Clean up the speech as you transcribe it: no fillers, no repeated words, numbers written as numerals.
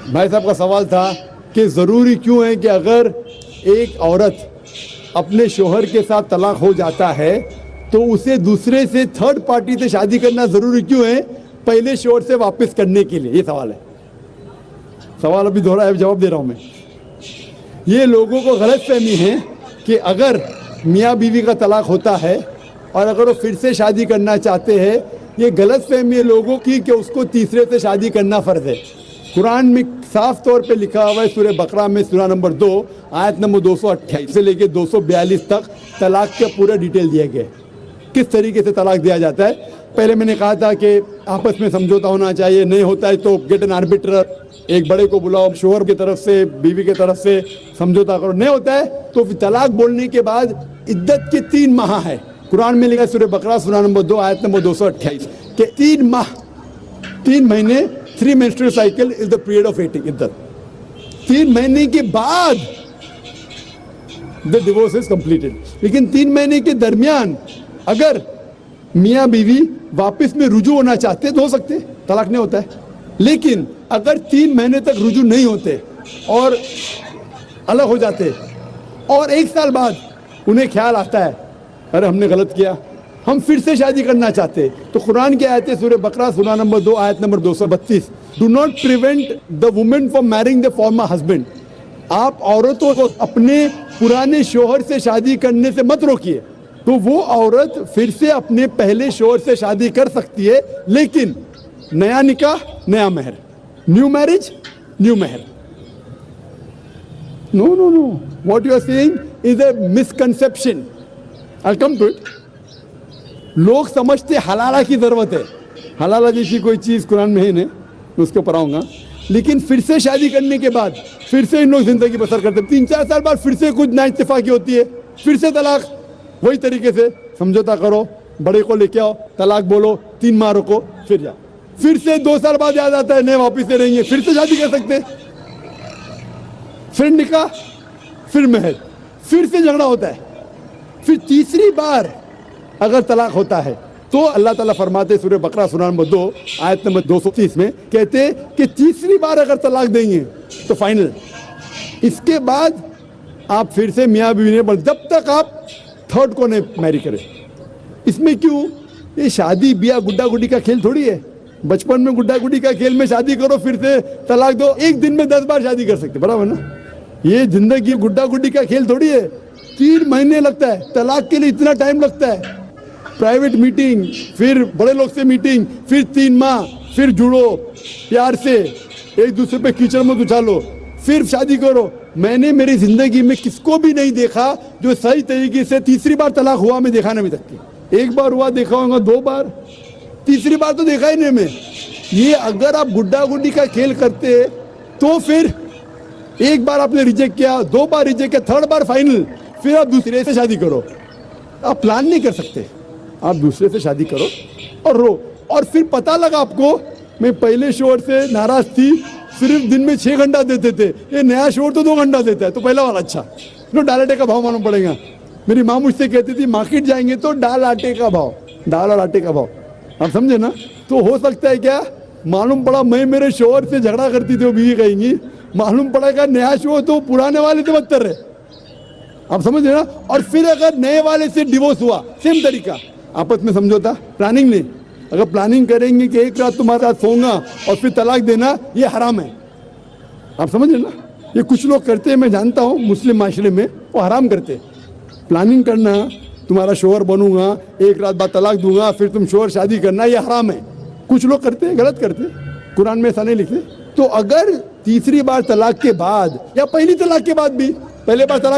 भाई साहब का सवाल था कि ज़रूरी क्यों है कि अगर एक औरत अपने शोहर के साथ तलाक हो जाता है तो उसे दूसरे से थर्ड पार्टी से शादी करना ज़रूरी क्यों है पहले शोहर से वापस करने के लिए? ये सवाल है। सवाल अभी दोहरा है, जवाब दे रहा हूँ मैं। ये लोगों को गलतफहमी है कि अगर मियाँ बीवी का तलाक होता है और अगर वो फिर से शादी करना चाहते हैं, ये गलतफहमी है लोगों की कि उसको तीसरे से शादी करना फ़र्ज़ है। कुरान में साफ तौर पे लिखा हुआ है, सूरह बकरा में सूरा नंबर 2 आयत नंबर 228 से लेके 242 तक तलाक के पूरा डिटेल दिए गए, किस तरीके से तलाक दिया जाता है। पहले मैंने कहा था कि आपस में समझौता होना चाहिए, नहीं होता है तो गेट एन आर्बिट्रर, एक बड़े को बुलाओ, शोहर की तरफ से बीवी की तरफ से समझौता करो। नहीं होता है तो फिर तलाक बोलने के बाद इद्दत के 3 माह है। कुरान में लिखा सूरह बकरा सूरा नंबर 2 आयत नंबर 228 के 3 माह, 3 महीने, 3 menstrual cycle is the period of waiting इद्दत। 3 महीने के बाद द डिवोर्स इज कंप्लीटेड। लेकिन 3 महीने के दरमियान अगर मियाँ बीवी वापस में रुजू होना चाहते तो हो सकते, तलाक नहीं होता है। लेकिन अगर 3 महीने तक रुजू नहीं होते और अलग हो जाते और 1 साल बाद उन्हें ख्याल आता है अरे हमने गलत किया, हम फिर से शादी करना चाहते, तो कुरान की आयत है सूरह बकरा सूरा नंबर 2 आयत number 232, do not prevent the women from marrying the former husband. आप औरतों को अपने पुराने शोहर से शादी करने से मत रोकिए। तो वो औरत फिर से अपने पहले शोहर से शादी कर सकती है, लेकिन नया निकाह नया महर, न्यू मैरिज न्यू महर। No no no, what you are saying is a misconception. I come to it. लोग समझते हलाला की जरूरत है, हलाला जैसी कोई चीज कुरान में है नहीं, मैं उसके ऊपर आऊंगा। लेकिन फिर से शादी करने के बाद फिर से इन लोग जिंदगी बसर करते, 3-4 साल बाद फिर से कुछ ना इत्तेफाकी होती है, फिर से तलाक। वही तरीके से समझौता करो, बड़े को लेके आओ, तलाक बोलो, 3 माह रुको, फिर जाओ। फिर से 2 साल बाद याद आता है नहीं वापिस से रहेंगे, फिर से शादी कर सकते, फिर निकाह, फिर महर, फिर से झगड़ा होता है। फिर तीसरी बार अगर तलाक होता है तो अल्लाह ताला फरमाते सूरह बकरा सूरा नंबर 2 आयत नंबर 230 में कहते कि तीसरी बार अगर तलाक देंगे तो फाइनल। इसके बाद आप फिर से मियाँ बीवी ने, जब तक आप थर्ड को नहीं मैरी करें। इसमें क्यों? ये शादी ब्याह गुड्डा गुड्डी का खेल थोड़ी है। बचपन में गुड्डा गुड्डी का खेल में शादी करो फिर से तलाक दो, एक दिन में 10 बार शादी कर सकते, बराबर ना? ये जिंदगी गुड्डा गुड्डी का खेल थोड़ी है। 3 महीने लगता है तलाक के लिए, इतना टाइम लगता है। प्राइवेट मीटिंग, फिर बड़े लोग से मीटिंग, फिर 3 माह, फिर जुड़ो प्यार से, एक दूसरे पे कीचड़ में उछालो, फिर शादी करो। मैंने मेरी जिंदगी में किसको भी नहीं देखा जो सही तरीके से तीसरी बार तलाक हुआ, मैं देखा नहीं अभी तक। 1 बार हुआ देखा होगा, 2 बार, तीसरी बार तो देखा ही नहीं मैं। ये अगर आप गुड्डा गुड्डी का खेल करते तो फिर 1 बार आपने रिजेक्ट किया, 2 बार रिजेक्ट किया, 3rd बार फाइनल, फिर आप दूसरे से शादी करो। आप प्लान नहीं कर सकते, आप दूसरे से शादी करो और रो। और फिर पता लगा आपको मैं पहले शोहर से नाराज थी, सिर्फ दिन में 6 घंटा देते थे, ये नया शोहर तो 2 घंटा देता है, तो पहला वाला अच्छा। लो दाल आटे का भाव मालूम पड़ेगा। मेरी माँ मुझसे कहती थी मार्केट जाएंगे तो दाल आटे का भाव, दाल और आटे का भाव, आप समझे ना? तो हो सकता है क्या मालूम पड़ा मैं मेरे शोहर से झगड़ा करती थी, वो बीवी कहेंगी, मालूम पड़ा क्या नया शोहर तो पुराने वाले से बदतर है, आप समझ रहे ना? और फिर अगर नए वाले से डिवोर्स हुआ, सेम तरीका, आपस में समझौता, प्लानिंग नहीं। अगर प्लानिंग करेंगे कि एक रात तुम्हारे साथ सोऊंगा और फिर तलाक देना, ये हराम है, आप समझ रहे ना? ये कुछ लोग करते हैं, मैं जानता हूँ मुस्लिम माशरे में वो हराम करते। प्लानिंग करना, तुम्हारा शोहर बनूंगा, एक रात बाद तलाक दूंगा, फिर तुम शोहर शादी करना, ये हराम है। कुछ लोग करते हैं, गलत करते, कुरान में ऐसा नहीं लिखते। तो अगर तीसरी बार तलाक के बाद या पहली तलाक के बाद भी, पहले बार तलाक